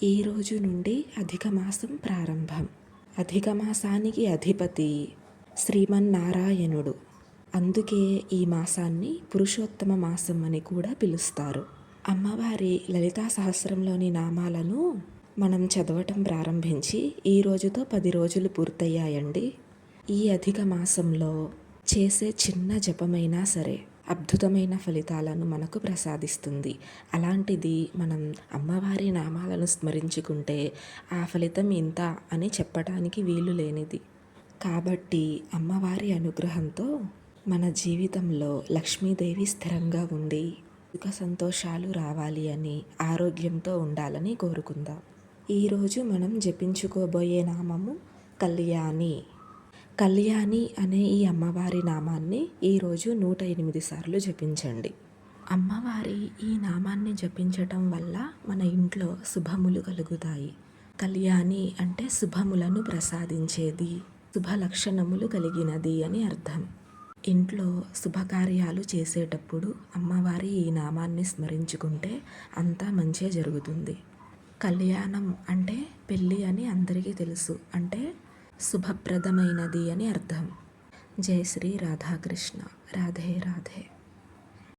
ఈ రోజు నుండి అధిక మాసం ప్రారంభం. అధిక మాసానికి అధిపతి శ్రీమన్నారాయణుడు. అందుకే ఈ మాసాన్ని పురుషోత్తమ మాసం అని కూడా పిలుస్తారు. అమ్మవారి లలితా సహస్రంలోని నామాలను మనం చదవటం ప్రారంభించి ఈ రోజుతో 10 రోజులు పూర్తయ్యాయండి. ఈ అధిక మాసంలో చేసే చిన్న జపమైనా సరే అద్భుతమైన ఫలితాలను మనకు ప్రసాదిస్తుంది. అలాంటిది మనం అమ్మవారి నామాలను స్మరించుకుంటే ఆ ఫలితం ఇంత అని చెప్పడానికి వీలు లేనిది. కాబట్టి అమ్మవారి అనుగ్రహంతో మన జీవితంలో లక్ష్మీదేవి స్థిరంగా ఉండి సుఖ సంతోషాలు రావాలి అని, ఆరోగ్యంతో ఉండాలని కోరుకుందాం. ఈరోజు మనం జపించుకోబోయే నామము కళ్యాణి. కళ్యాణి అనే ఈ అమ్మవారి నామాన్ని ఈరోజు 108 సార్లు జపించండి. అమ్మవారి ఈ నామాన్ని జపించటం వల్ల మన ఇంట్లో శుభములు కలుగుతాయి. కళ్యాణి అంటే శుభములను ప్రసాదించేది, శుభ లక్షణములు కలిగినది అని అర్థం. ఇంట్లో శుభకార్యాలు చేసేటప్పుడు అమ్మవారి ఈ నామాన్ని స్మరించుకుంటే అంతా మంచే జరుగుతుంది. కళ్యాణం అంటే పెళ్ళి అని అందరికీ తెలుసు, అంటే శుభప్రదమైనది అని అర్థం. జై శ్రీ రాధాకృష్ణ. రాధే రాధే.